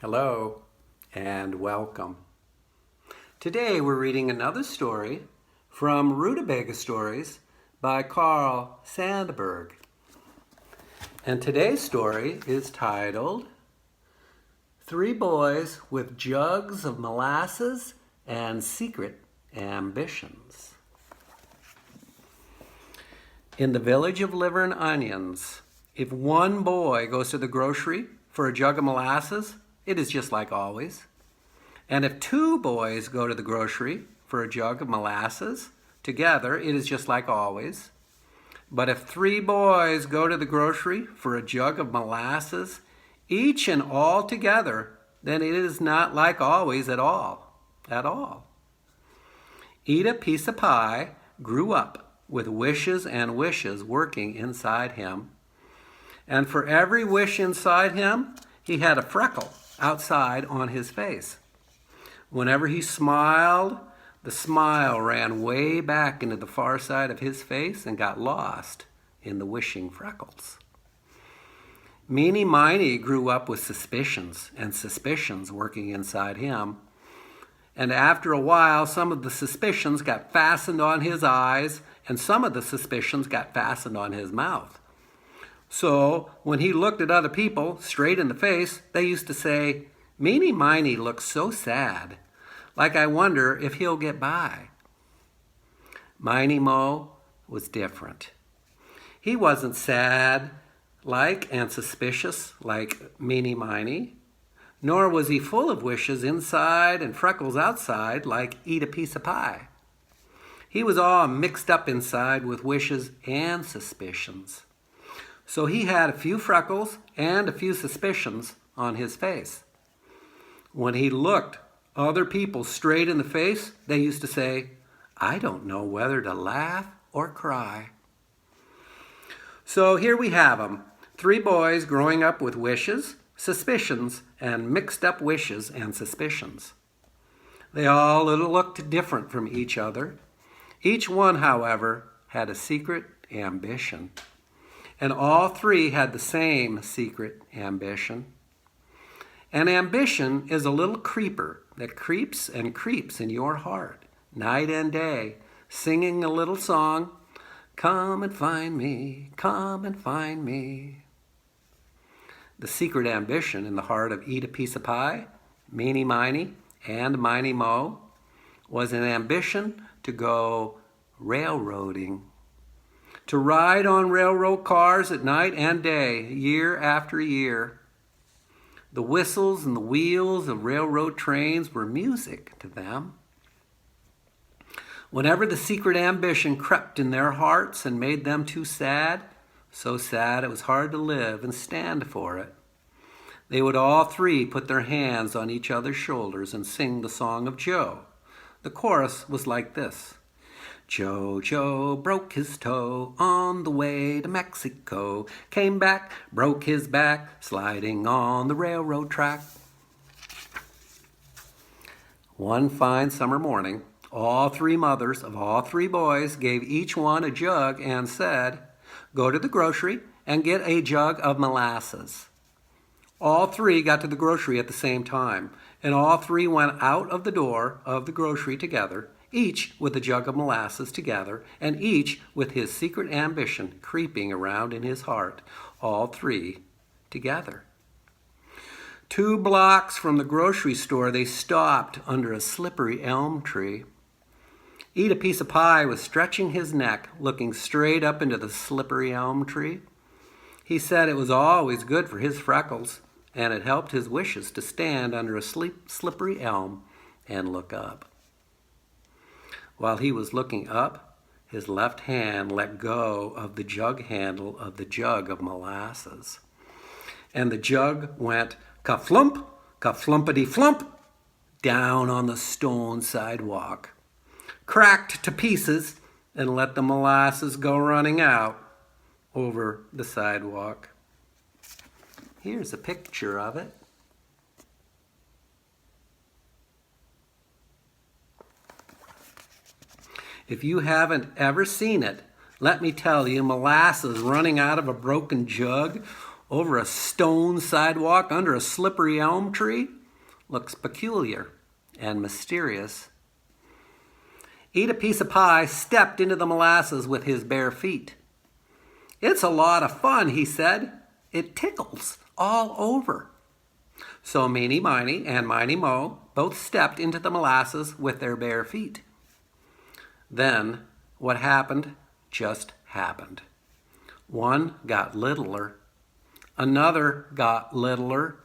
Hello and welcome. Today we're reading another story from Rootabaga Stories by Carl Sandburg. And today's story is titled Three Boys with Jugs of Molasses and Secret Ambitions. In the village of Liver and Onions, if one boy goes to the grocery for a jug of molasses, it is just like always. And if two boys go to the grocery for a jug of molasses together, it is just like always. But if three boys go to the grocery for a jug of molasses, each and all together, then it is not like always at all. Eat a piece of pie grew up with wishes and wishes working inside him. And for every wish inside him, he had a freckle outside on his face. Whenever he smiled, the smile ran way back into the far side of his face and got lost in the wishing freckles. Meeny Miny grew up with suspicions and suspicions working inside him. And after a while, some of the suspicions got fastened on his eyes, and some of the suspicions got fastened on his mouth. So when he looked at other people straight in the face, they used to say, "Meeny Miny looks so sad, like I wonder if he'll get by." Miny Mo was different. He wasn't sad and suspicious like Meeny Miny, nor was he full of wishes inside and freckles outside like Eat a Piece of Pie. He was all mixed up inside with wishes and suspicions. So he had a few freckles and a few suspicions on his face. When he looked other people straight in the face, they used to say, "I don't know whether to laugh or cry." So here we have them, three boys growing up with wishes, suspicions, and mixed up wishes and suspicions. They all looked different from each other. Each one, however, had a secret ambition. And all three had the same secret ambition. An ambition is a little creeper that creeps and creeps in your heart, night and day, singing a little song, "Come and find me, come and find me." The secret ambition in the heart of Eat a Piece of Pie, Meeny Miny, and Miny Mo was an ambition to go railroading. To ride on railroad cars at night and day, year after year. The whistles and the wheels of railroad trains were music to them. Whenever the secret ambition crept in their hearts and made them too sad, so sad it was hard to live and stand for it, they would all three put their hands on each other's shoulders and sing the song of Joe. The chorus was like this. Joe broke his toe on the way to Mexico, came back, broke his back, sliding on the railroad track. One fine summer morning, all three mothers of all three boys gave each one a jug and said, "Go to the grocery and get a jug of molasses." All three got to the grocery at the same time, and all three went out of the door of the grocery together, each with a jug of molasses together, and each with his secret ambition creeping around in his heart, all three together. 2 blocks from the grocery store, they stopped under a slippery elm tree. Eat a Piece of Pie was stretching his neck, looking straight up into the slippery elm tree. He said it was always good for his freckles, and it helped his wishes to stand under a slippery elm and look up. While he was looking up, his left hand let go of the jug handle of the jug of molasses. And the jug went ka-flump, ka-flumpity-flump, down on the stone sidewalk, cracked to pieces, and let the molasses go running out over the sidewalk. Here's a picture of it. If you haven't ever seen it, let me tell you, molasses running out of a broken jug over a stone sidewalk under a slippery elm tree looks peculiar and mysterious. Eat a Piece of Pie stepped into the molasses with his bare feet. "It's a lot of fun," he said. "It tickles all over." So Meeny Miny and Miny Mo both stepped into the molasses with their bare feet. Then what happened just happened. One got littler, another got littler,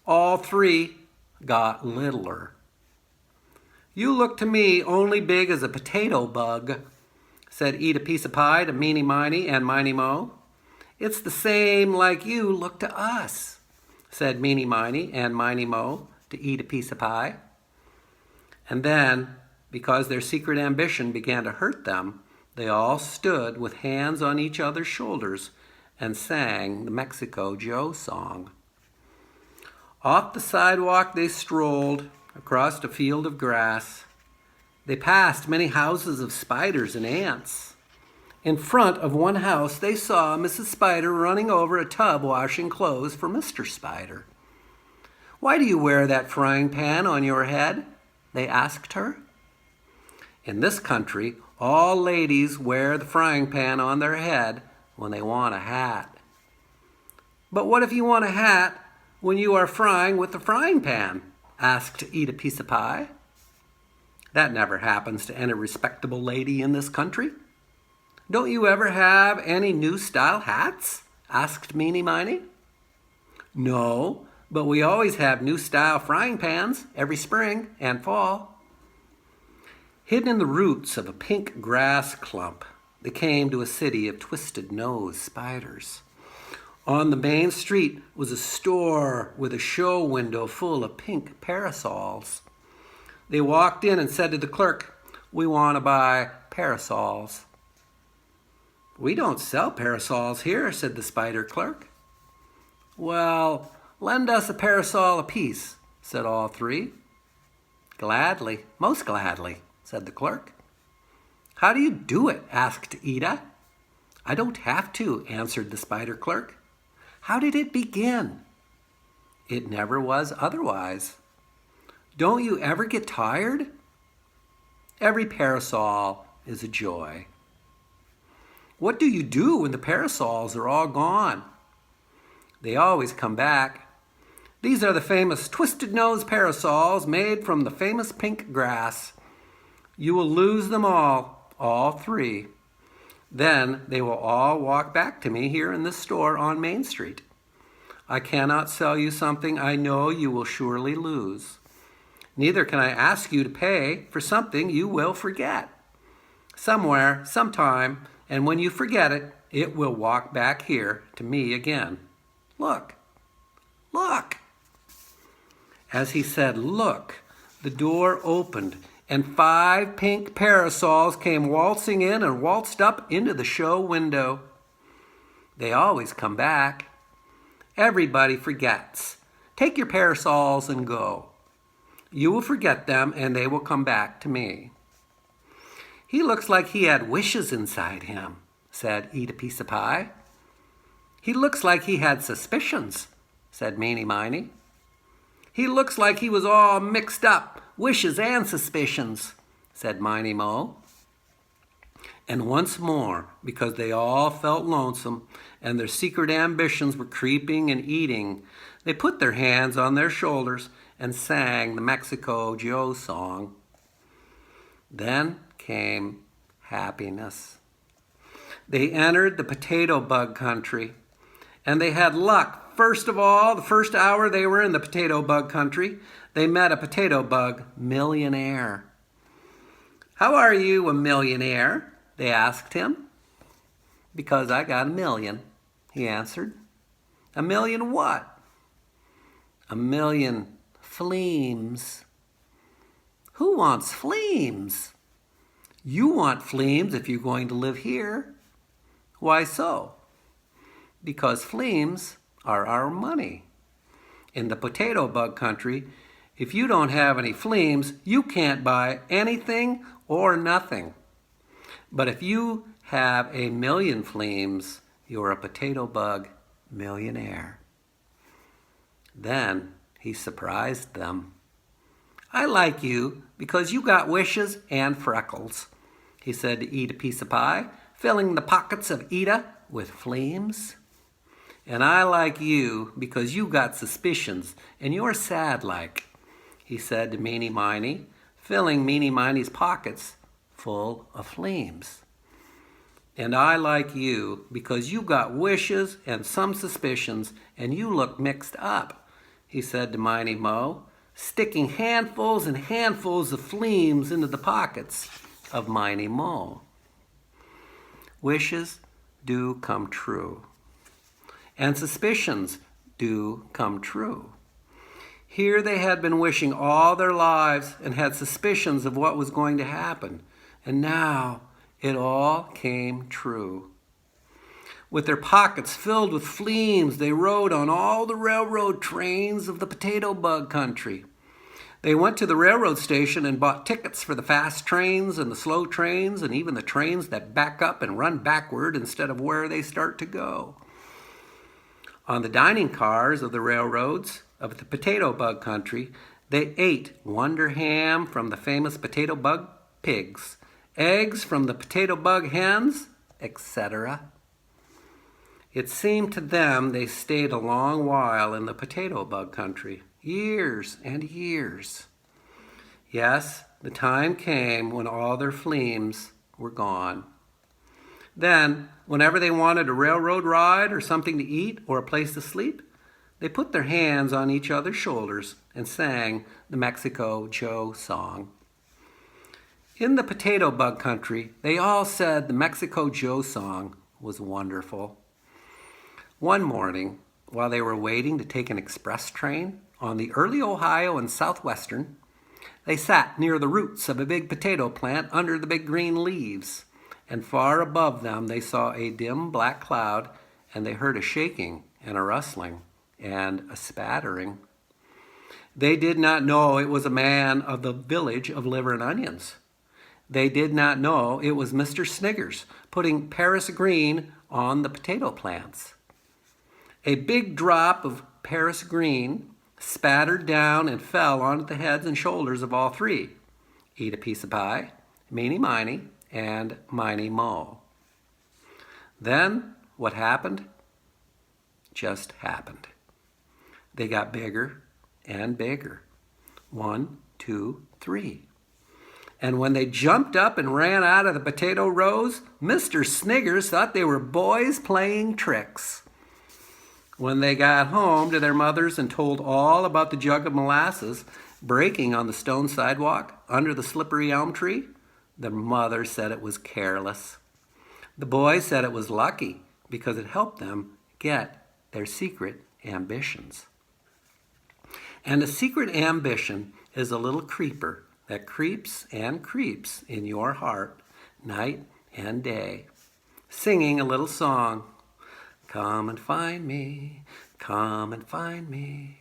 all three got littler. "You look to me only big as a potato bug," said Eat a Piece of Pie to Meeny Miny and Miny Mo. "It's the same like you look to us," said Meeny Miny and Miny Mo to Eat a Piece of Pie. And then, because their secret ambition began to hurt them, they all stood with hands on each other's shoulders and sang the Mexico Joe song. Off the sidewalk they strolled, across a field of grass. They passed many houses of spiders and ants. In front of one house, they saw Mrs. Spider running over a tub washing clothes for Mr. Spider. "Why do you wear that frying pan on your head?" they asked her. In this country, all ladies wear the frying pan on their head when they want a hat. "But what if you want a hat when you are frying with the frying pan?" asked Eat a Piece of Pie. "That never happens to any respectable lady in this country." "Don't you ever have any new style hats?" asked Meeny Miny. "No, but we always have new style frying pans every spring and fall." Hidden in the roots of a pink grass clump, they came to a city of twisted-nosed spiders. On the main street was a store with a show window full of pink parasols. They walked in and said to the clerk, "We want to buy parasols." "We don't sell parasols here," said the spider clerk. "Well, lend us a parasol apiece," said all three. "Gladly, most gladly," said the clerk. "How do you do it?" asked Ida. "I don't have to," answered the spider clerk. "How did it begin?" "It never was otherwise." "Don't you ever get tired?" "Every parasol is a joy." "What do you do when the parasols are all gone?" "They always come back. These are the famous twisted-nose parasols made from the famous pink grass. You will lose them all three. Then they will all walk back to me here in this store on Main Street. I cannot sell you something I know you will surely lose. Neither can I ask you to pay for something you will forget. Somewhere, sometime, and when you forget it, it will walk back here to me again. Look, look." As he said, "Look," the door opened, and 5 pink parasols came waltzing in and waltzed up into the show window. They always come back. Everybody forgets. Take your parasols and go. You will forget them, and they will come back to me. "He looks like he had wishes inside him," said Eat a Piece of Pie. "He looks like he had suspicions," said Meeny Miny. "He looks like he was all mixed up, wishes and suspicions," said Miny Mo. And once more, because they all felt lonesome and their secret ambitions were creeping and eating, they put their hands on their shoulders and sang the Mexico Joe song. Then came happiness. They entered the potato bug country, and they had luck. First of all, the first hour they were in the potato bug country, they met a potato bug millionaire. "How are you, a millionaire?" they asked him. "Because I got 1,000,000, he answered. "1 million what?" "1 million fleems." "Who wants fleems?" "You want fleems if you're going to live here." "Why so?" "Because fleems are our money. In the potato bug country, if you don't have any fleems, you can't buy anything or nothing. But if you have 1 million fleems, you're a potato bug millionaire. Then he surprised them. I like you because you got wishes and freckles, he said to Eat a Piece of Pie, filling the pockets of Eat-a with flames. And I like you because you got suspicions and you're sad like, he said to Meeny Miny, filling Meeny Miny's pockets full of flames. And I like you because you got wishes and some suspicions and you look mixed up, he said to Miny Mo, sticking handfuls and handfuls of flames into the pockets of Miny Mo. Wishes do come true, and suspicions do come true. Here they had been wishing all their lives and had suspicions of what was going to happen, and now it all came true. With their pockets filled with fleems, they rode on all the railroad trains of the potato bug country. They went to the railroad station and bought tickets for the fast trains and the slow trains and even the trains that back up and run backward instead of where they start to go. On the dining cars of the railroads of the potato bug country, they ate Wonder Ham from the famous potato bug pigs, eggs from the potato bug hens, etc. It seemed to them they stayed a long while in the potato bug country, years and years. Yes, the time came when all their fleems were gone. Then, whenever they wanted a railroad ride or something to eat or a place to sleep, they put their hands on each other's shoulders and sang the Mexico Joe song. In the potato bug country, they all said the Mexico Joe song was wonderful. One morning, while they were waiting to take an express train on the early Ohio and Southwestern, they sat near the roots of a big potato plant under the big green leaves, and far above them they saw a dim black cloud, and they heard a shaking and a rustling and a spattering. They did not know it was a man of the village of Liver and Onions. They did not know it was Mr. Sniggers putting Paris green on the potato plants. A big drop of Paris green spattered down and fell onto the heads and shoulders of all three, Eat a Piece of Pie, Meeny Miny, and Miny Mo. Then what happened just happened. They got bigger and bigger. 1, 2, 3. And when they jumped up and ran out of the potato rows, Mr. Sniggers thought they were boys playing tricks. When they got home to their mothers and told all about the jug of molasses breaking on the stone sidewalk under the slippery elm tree, the mother said it was careless. The boys said it was lucky because it helped them get their secret ambitions. And a secret ambition is a little creeper that creeps and creeps in your heart night and day, singing a little song. Come and find me, come and find me.